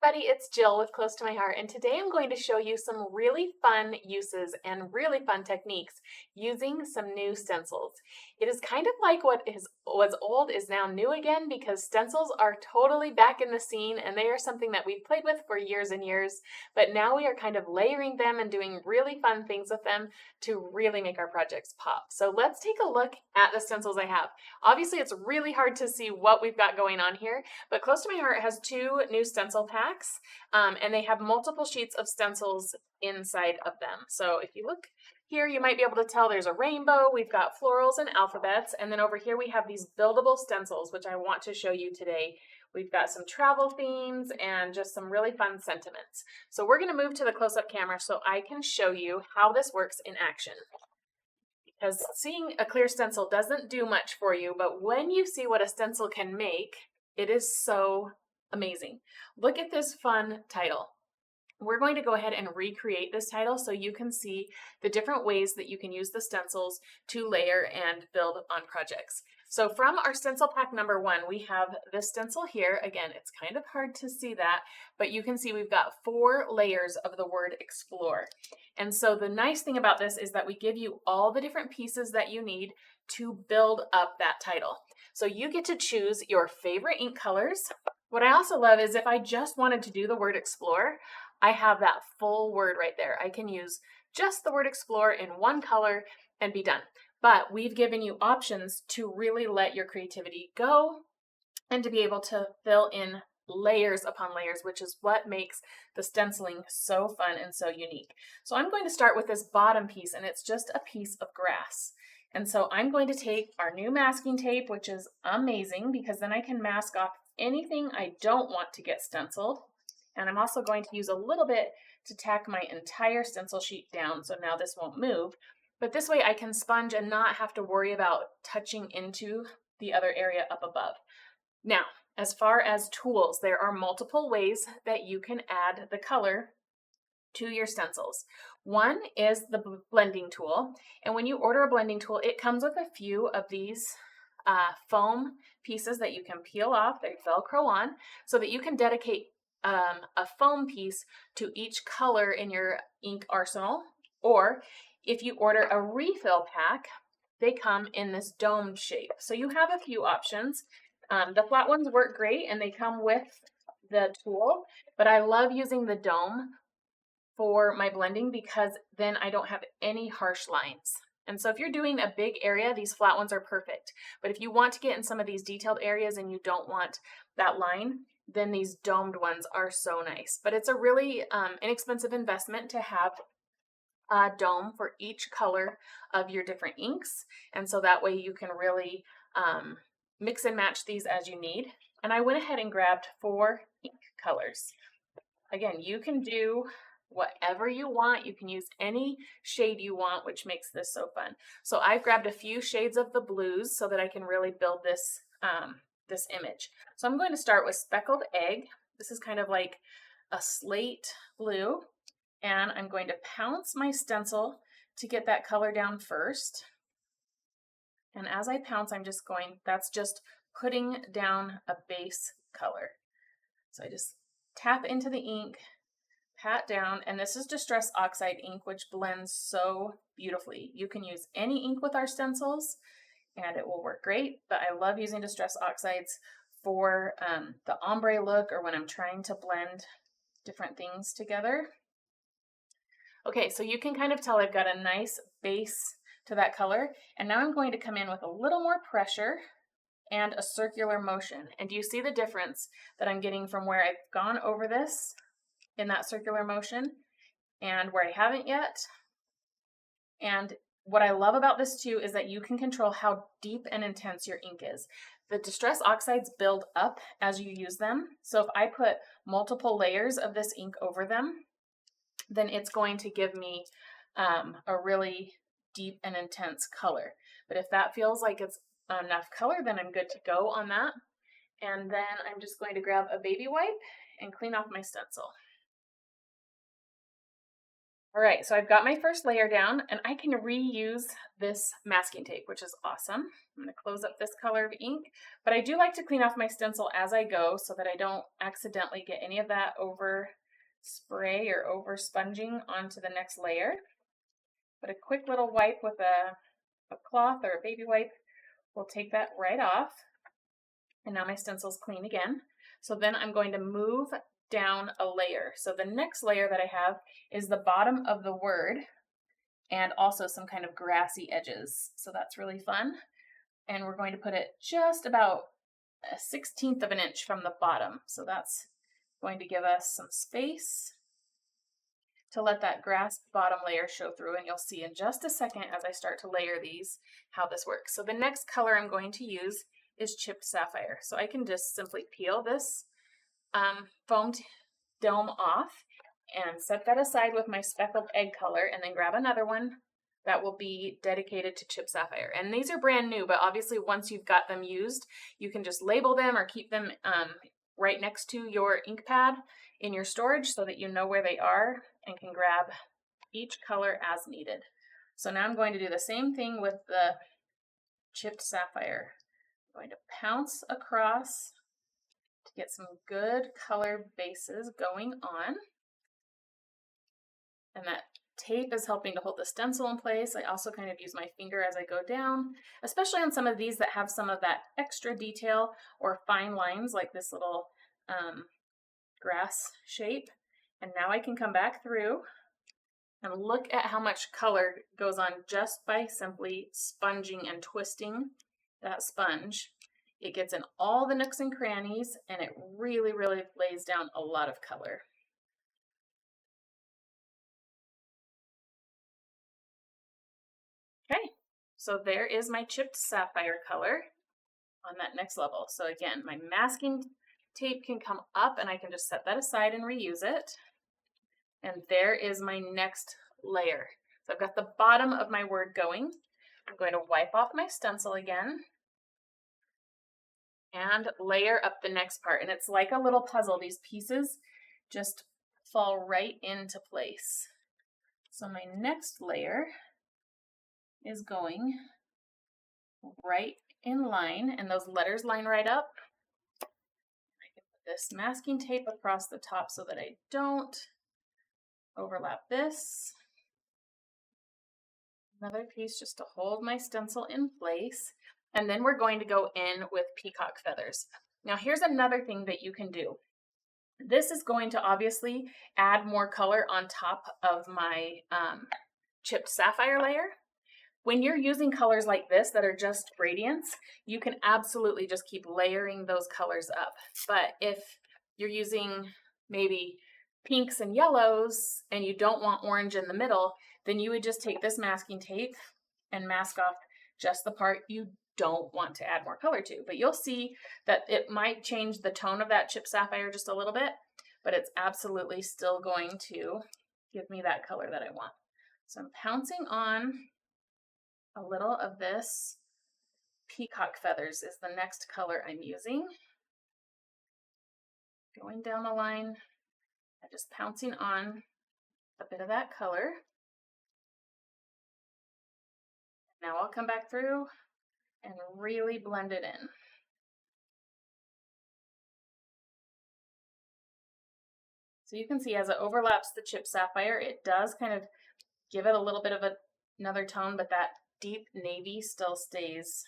Everybody, it's Jill with Close to My Heart, and today I'm going to show you some really fun uses and really fun techniques using some new stencils. It is kind of like what was old is now new again, because stencils are totally back in the scene and they are something that we've played with for years and years, but now we are kind of layering them and doing really fun things with them to really make our projects pop. So let's take a look at the stencils I have. Obviously, it's really hard to see what we've got going on here, but Close to My Heart has two new stencil packs. And they have multiple sheets of stencils inside of them. So if you look here, you might be able to tell there's a rainbow, we've got florals and alphabets, and then over here we have these buildable stencils, which I want to show you today. We've got some travel themes and just some really fun sentiments. So we're going to move to the close-up camera so I can show you how this works in action. Because seeing a clear stencil doesn't do much for you, but when you see what a stencil can make, it is so amazing. Look at this fun title. We're going to go ahead and recreate this title so you can see the different ways that you can use the stencils to layer and build on projects. So from our stencil pack number 1, we have this stencil here. Again, it's kind of hard to see that, but you can see we've got 4 layers of the word explore. And so the nice thing about this is that we give you all the different pieces that you need to build up that title. So you get to choose your favorite ink colors. What I also love is if I just wanted to do the word explore, I have that full word right there. I can use just the word explore in one color and be done. But we've given you options to really let your creativity go and to be able to fill in layers upon layers, which is what makes the stenciling so fun and so unique. So I'm going to start with this bottom piece, and it's just a piece of grass. And so I'm going to take our new masking tape, which is amazing because then I can mask off anything I don't want to get stenciled. And I'm also going to use a little bit to tack my entire stencil sheet down, so now this won't move. But this way I can sponge and not have to worry about touching into the other area up above. Now, as far as tools, there are multiple ways that you can add the color to your stencils. One is the blending tool, and when you order a blending tool, it comes with a few of these foam pieces that you can peel off, they Velcro on, so that you can dedicate a foam piece to each color in your ink arsenal. Or if you order a refill pack, they come in this domed shape. So you have a few options. The flat ones work great and they come with the tool, but I love using the dome for my blending because then I don't have any harsh lines. And so if you're doing a big area, these flat ones are perfect. But if you want to get in some of these detailed areas and you don't want that line, then these domed ones are so nice. But it's a really inexpensive investment to have a dome for each color of your different inks. And so that way you can really mix and match these as you need. And I went ahead and grabbed 4 ink colors. Again, you can do whatever you want. You can use any shade you want, which makes this so fun. So I've grabbed a few shades of the blues so that I can really build this this image. So I'm going to start with Speckled Egg. This is kind of like a slate blue, and I'm going to pounce my stencil to get that color down first. And as I pounce, that's just putting down a base color. So I just tap into the ink, pat down, and this is Distress Oxide ink, which blends so beautifully. You can use any ink with our stencils and it will work great, but I love using Distress Oxides for the ombre look or when I'm trying to blend different things together. Okay, so you can kind of tell I've got a nice base to that color, and now I'm going to come in with a little more pressure and a circular motion. And do you see the difference that I'm getting from where I've gone over this in that circular motion and where I haven't yet? And what I love about this too is that you can control how deep and intense your ink is. The Distress Oxides build up as you use them. So if I put multiple layers of this ink over them, then it's going to give me a really deep and intense color. But if that feels like it's enough color, then I'm good to go on that. And then I'm just going to grab a baby wipe and clean off my stencil. All right, so I've got my first layer down and I can reuse this masking tape, which is awesome. I'm gonna close up this color of ink, but I do like to clean off my stencil as I go so that I don't accidentally get any of that over spray or over sponging onto the next layer. But a quick little wipe with a cloth or a baby wipe will take that right off. And now my stencil's clean again. So then I'm going to move down a layer. So the next layer that I have is the bottom of the word and also some kind of grassy edges. So that's really fun. And we're going to put it just about 1/16 of an inch from the bottom. So that's going to give us some space to let that grass bottom layer show through, and you'll see in just a second as I start to layer these how this works. So the next color I'm going to use is Chipped Sapphire. So I can just simply peel this foamed dome off and set that aside with my speckled egg color, and then grab another one that will be dedicated to Chipped Sapphire. And these are brand new, but obviously once you've got them used, you can just label them or keep them right next to your ink pad in your storage so that you know where they are and can grab each color as needed. So now I'm going to do the same thing with the Chipped Sapphire. I'm going to pounce across to get some good color bases going on. And that tape is helping to hold the stencil in place. I also kind of use my finger as I go down, especially on some of these that have some of that extra detail or fine lines like this little grass shape. And now I can come back through and look at how much color goes on just by simply sponging and twisting that sponge. It gets in all the nooks and crannies, and it really, really lays down a lot of color. Okay, so there is my Chipped Sapphire color on that next level. So again, my masking tape can come up and I can just set that aside and reuse it. And there is my next layer. So I've got the bottom of my word going. I'm going to wipe off my stencil again and layer up the next part. And it's like a little puzzle. These pieces just fall right into place. So my next layer is going right in line, and those letters line right up. I can put this masking tape across the top so that I don't overlap this. Another piece just to hold my stencil in place. And then we're going to go in with Peacock Feathers. Now here's another thing that you can do. This is going to obviously add more color on top of my Chipped Sapphire layer. When you're using colors like this that are just gradients, you can absolutely just keep layering those colors up. But if you're using maybe pinks and yellows and you don't want orange in the middle, then you would just take this masking tape and mask off just the part you don't want to add more color to. But you'll see that it might change the tone of that Chipped Sapphire just a little bit, but it's absolutely still going to give me that color that I want. So I'm pouncing on a little of this Peacock Feathers is the next color I'm using. Going down the line and just pouncing on a bit of that color. Now I'll come back through and really blend it in. So you can see as it overlaps the Chipped Sapphire, it does kind of give it a little bit of another tone, but that deep navy still stays,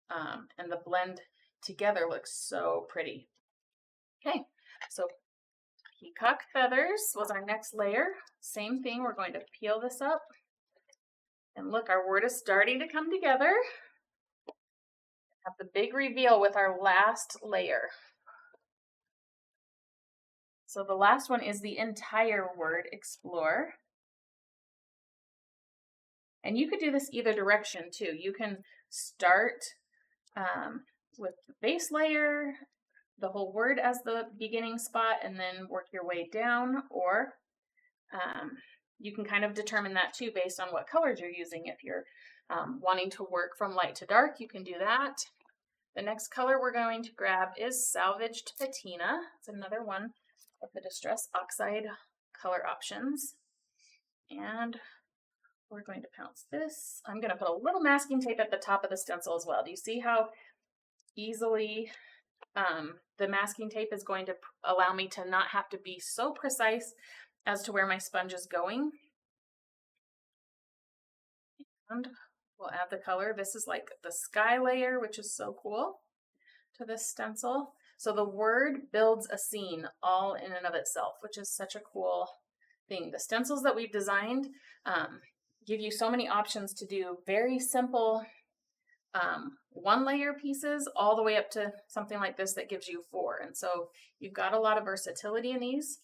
and the blend together looks so pretty. Okay, so Peacock Feathers was our next layer. Same thing, we're going to peel this up. And look, our word is starting to come together. Have the big reveal with our last layer. So the last one is the entire word, explore. And you could do this either direction too. You can start with the base layer, the whole word as the beginning spot, and then work your way down, or you can kind of determine that too based on what colors you're using. If you're wanting to work from light to dark, you can do that. The next color we're going to grab is Salvaged Patina. It's another one of the Distress Oxide color options. And we're going to pounce this. I'm going to put a little masking tape at the top of the stencil as well. Do you see how easily the masking tape is going to allow me to not have to be so precise as to where my sponge is going? And we'll add the color. This is like the sky layer, which is so cool, to this stencil. So the word builds a scene all in and of itself, which is such a cool thing. The stencils that we've designed give you so many options to do very simple one layer pieces all the way up to something like this that gives you 4. And so you've got a lot of versatility in these.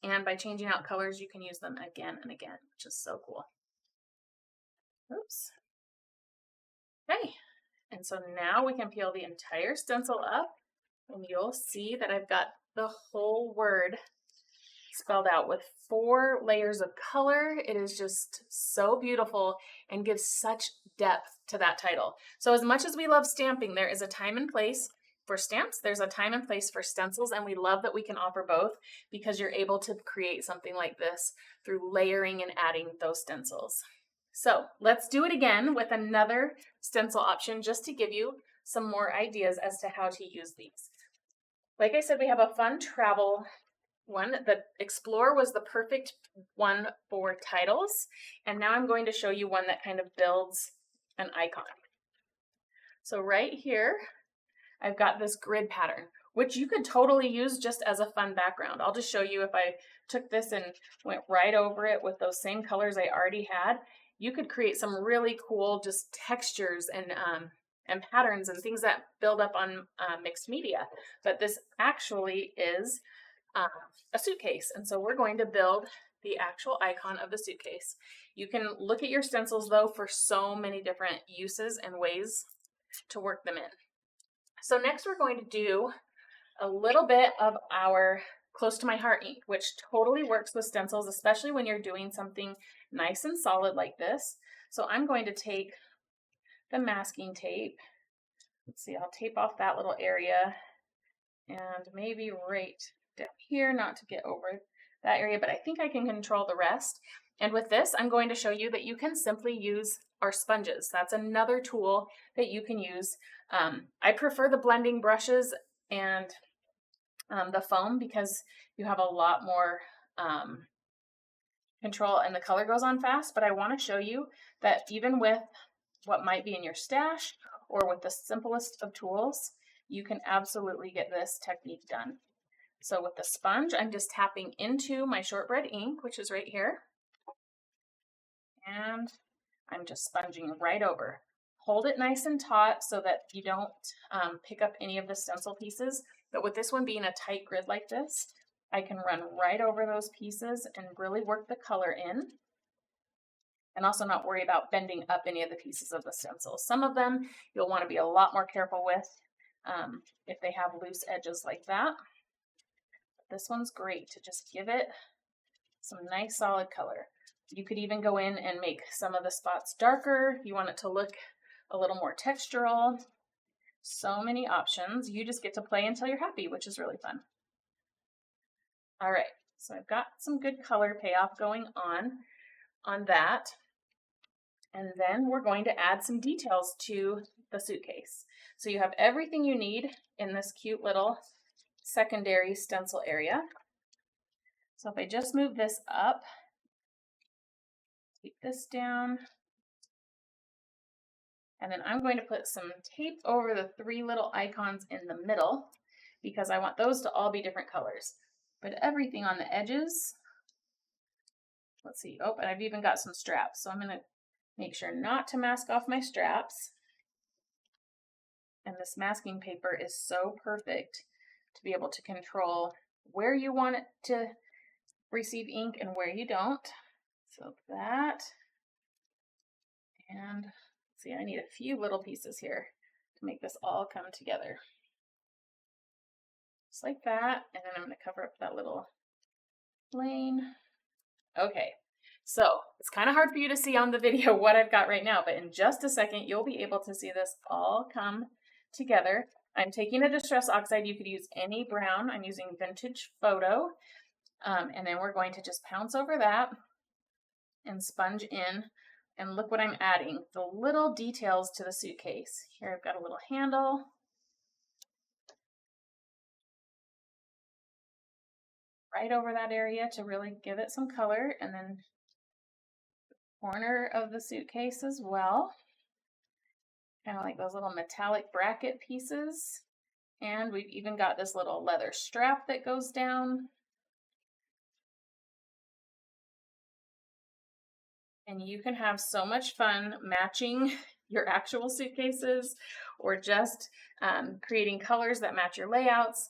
And by changing out colors, you can use them again and again, which is so cool. Oops. Okay. And so now we can peel the entire stencil up and you'll see that I've got the whole word spelled out with 4 layers of color. It is just so beautiful and gives such depth to that title. So as much as we love stamping, there is a time and place for stamps, there's a time and place for stencils, and we love that we can offer both because you're able to create something like this through layering and adding those stencils. So let's do it again with another stencil option just to give you some more ideas as to how to use these. Like I said, we have a fun travel one. The Explore was the perfect one for titles, and now I'm going to show you one that kind of builds an icon. So right here, I've got this grid pattern, which you could totally use just as a fun background. I'll just show you if I took this and went right over it with those same colors I already had. You could create some really cool just textures and patterns and things that build up on mixed media. But this actually is a suitcase, and so we're going to build the actual icon of the suitcase. You can look at your stencils though for so many different uses and ways to work them in. So next we're going to do a little bit of our Close to My Heart ink, which totally works with stencils, especially when you're doing something nice and solid like this. So I'm going to take the masking tape. Let's see, I'll tape off that little area and maybe right down here, not to get over that area, but I think I can control the rest. And with this, I'm going to show you that you can simply use our sponges. That's another tool that you can use. I prefer the blending brushes and the foam because you have a lot more control and the color goes on fast, but I want to show you that even with what might be in your stash or with the simplest of tools, you can absolutely get this technique done. So with the sponge, I'm just tapping into my shortbread ink, which is right here, and I'm just sponging right over. Hold it nice and taut so that you don't pick up any of the stencil pieces. But with this one being a tight grid like this, I can run right over those pieces and really work the color in. And also not worry about bending up any of the pieces of the stencil. Some of them you'll want to be a lot more careful with if they have loose edges like that. But this one's great to just give it some nice solid color. You could even go in and make some of the spots darker if you want it to look a little more textural. So many options. You just get to play until you're happy, which is really fun. All right, so I've got some good color payoff going on that. And then we're going to add some details to the suitcase. So you have everything you need in this cute little secondary stencil area. So if I just move this up, take this down, and then I'm going to put some tape over the 3 little icons in the middle because I want those to all be different colors. But everything on the edges, let's see, oh, and I've even got some straps. So I'm going to make sure not to mask off my straps. And this masking paper is so perfect to be able to control where you want it to receive ink and where you don't. So that, and see, I need a few little pieces here to make this all come together. Just like that, and then I'm going to cover up that little lane. Okay, so it's kind of hard for you to see on the video what I've got right now, but in just a second, you'll be able to see this all come together. I'm taking a Distress Oxide. You could use any brown. I'm using Vintage Photo. And then we're going to just pounce over that. and sponge in. And look what I'm adding, the little details to the suitcase. Here I've got a little handle. Right over that area to really give it some color, and then corner of the suitcase as well. Kind of like those little metallic bracket pieces. And we've even got this little leather strap that goes down. And you can have so much fun matching your actual suitcases or just creating colors that match your layouts.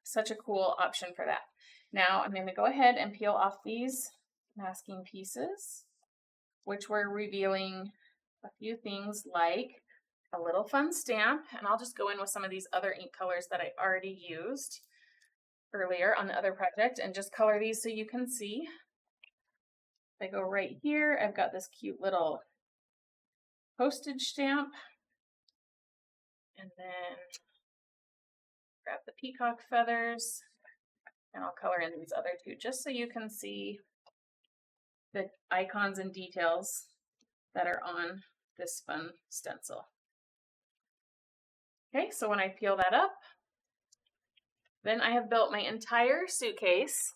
Such a cool option for that. Now I'm going to go ahead and peel off these masking pieces, which we're revealing a few things like a little fun stamp. And I'll just go in with some of these other ink colors that I already used earlier on the other project and just color these so you can see. I go right here, I've got this cute little postage stamp, and then grab the Peacock Feathers, and I'll color in these other two just so you can see the icons and details that are on this fun stencil. Okay, so when I peel that up, then I have built my entire suitcase.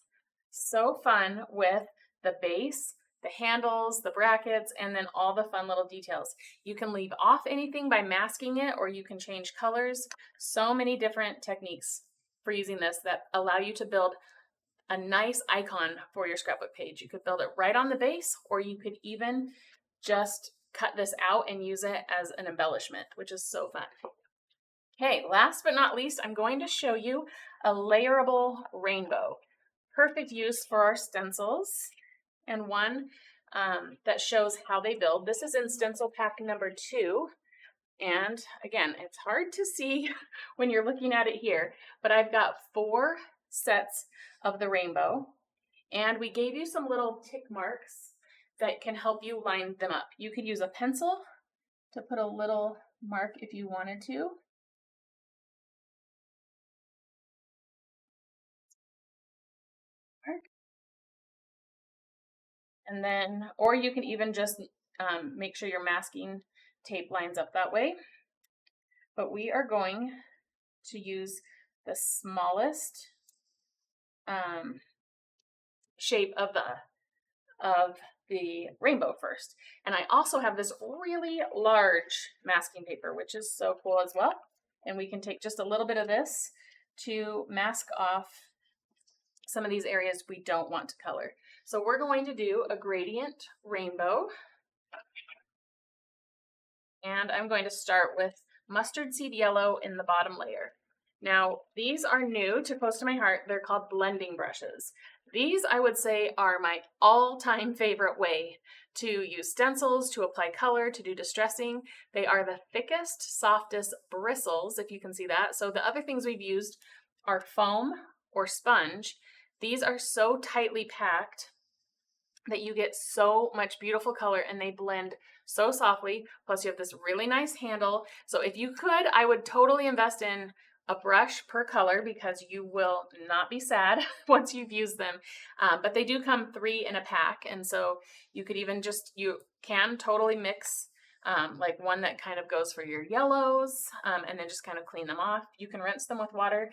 So fun with the base, the handles, the brackets, and then all the fun little details. You can leave off anything by masking it, or you can change colors. So many different techniques for using this that allow you to build a nice icon for your scrapbook page. You could build it right on the base, or you could even just cut this out and use it as an embellishment, which is so fun. Okay, last but not least, I'm going to show you a layerable rainbow. Perfect use for our stencils, and one that shows how they build. This is in stencil pack number 2. And again, it's hard to see when you're looking at it here, but I've got 4 sets of the rainbow, and we gave you some little tick marks that can help you line them up. You could use a pencil to put a little mark if you wanted to. And then, or you can even just make sure your masking tape lines up that way. But we are going to use the smallest shape of the rainbow first. And I also have this really large masking paper, which is so cool as well. And we can take just a little bit of this to mask off some of these areas we don't want to color. So we're going to do a gradient rainbow. And I'm going to start with mustard seed yellow in the bottom layer. Now, these are new to Close to My Heart. They're called blending brushes. These, I would say, are my all-time favorite way to use stencils, to apply color, to do distressing. They are the thickest, softest bristles, if you can see that. So the other things we've used are foam or sponge. These are so tightly packed that you get so much beautiful color, and they blend so softly. Plus you have this really nice handle. So if you could, I would totally invest in a brush per color, because you will not be sad once you've used them. But they do come 3 in a pack, and so you could even you can totally mix like one that kind of goes for your yellows, and then just kind of clean them off. You can rinse them with water,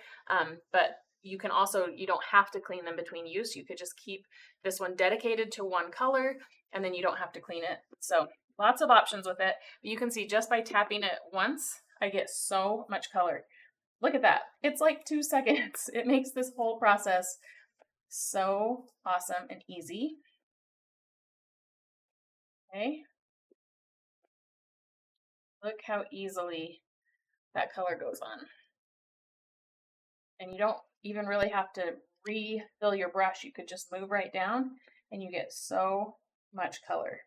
but you can also, you don't have to clean them between use. You could just keep this one dedicated to one color, and then you don't have to clean it. So lots of options with it. You can see just by tapping it once, I get so much color. Look at that. It's like 2 seconds. It makes this whole process so awesome and easy. Okay. Look how easily that color goes on. And you don't even really have to refill your brush. You could just move right down and you get so much color.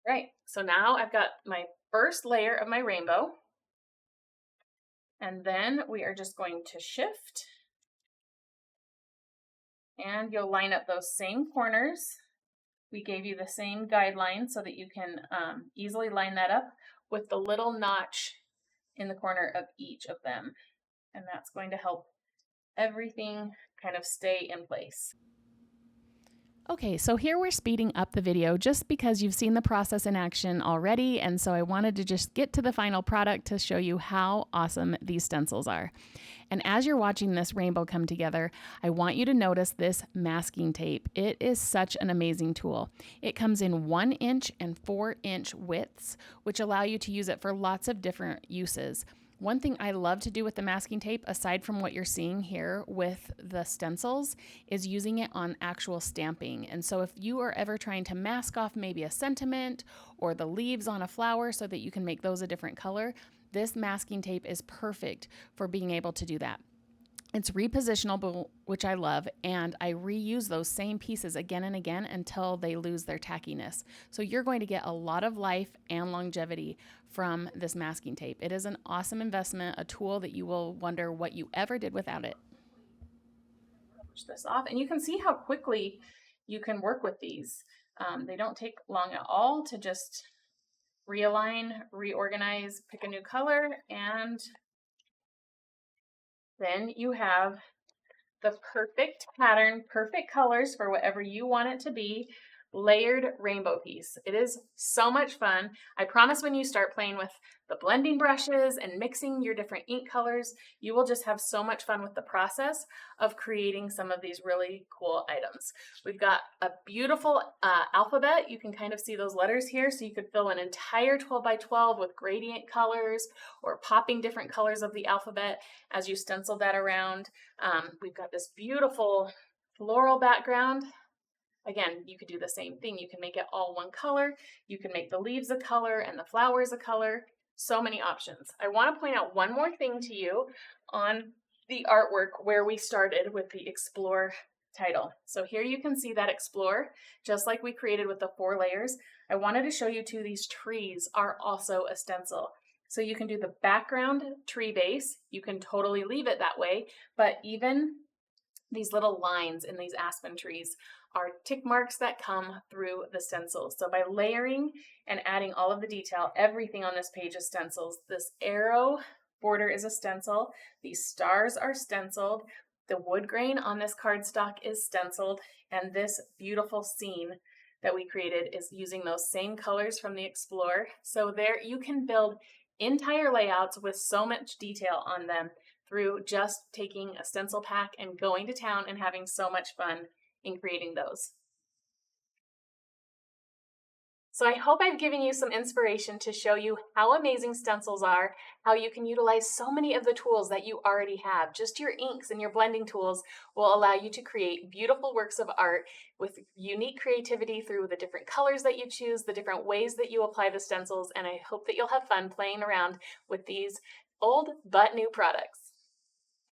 Right, so now I've got my first layer of my rainbow. And then we are just going to shift. And you'll line up those same corners. We gave you the same guideline so that you can easily line that up with the little notch in the corner of each of them. And that's going to help everything kind of stay in place. Okay, so here we're speeding up the video just because you've seen the process in action already, and so I wanted to just get to the final product to show you how awesome these stencils are. And as you're watching this rainbow come together, I want you to notice this masking tape. It is such an amazing tool. It comes in 1 inch and 4-inch widths, which allow you to use it for lots of different uses. One thing I love to do with the masking tape, aside from what you're seeing here with the stencils, is using it on actual stamping. And so if you are ever trying to mask off maybe a sentiment or the leaves on a flower so that you can make those a different color, this masking tape is perfect for being able to do that. It's repositionable, which I love, and I reuse those same pieces again and again until they lose their tackiness. So you're going to get a lot of life and longevity from this masking tape. It is an awesome investment, a tool that you will wonder what you ever did without it. Push this off, and you can see how quickly you can work with these. They don't take long at all to just realign, reorganize, pick a new color, and then you have the perfect pattern, perfect colors for whatever you want it to be, layered rainbow piece. It is so much fun. I promise when you start playing with the blending brushes and mixing your different ink colors, you will just have so much fun with the process of creating some of these really cool items. We've got a beautiful alphabet. You can kind of see those letters here, so you could fill an entire 12 by 12 with gradient colors or popping different colors of the alphabet as you stencil that around. We've got this beautiful floral background. Again, you could do the same thing. You can make it all one color. You can make the leaves a color and the flowers a color. So many options. I want to point out one more thing to you on the artwork where we started with the Explore title. So here you can see that Explore, just like we created with the 4 layers. I wanted to show you too, these trees are also a stencil. So you can do the background tree base. You can totally leave it that way, but even these little lines in these aspen trees are tick marks that come through the stencils. So by layering and adding all of the detail, everything on this page is stencils. This arrow border is a stencil. These stars are stenciled. The wood grain on this cardstock is stenciled. And this beautiful scene that we created is using those same colors from the Explore. So there you can build entire layouts with so much detail on them through just taking a stencil pack and going to town and having so much fun in creating those. So I hope I've given you some inspiration to show you how amazing stencils are, how you can utilize so many of the tools that you already have. Just your inks and your blending tools will allow you to create beautiful works of art with unique creativity through the different colors that you choose, the different ways that you apply the stencils, and I hope that you'll have fun playing around with these old but new products.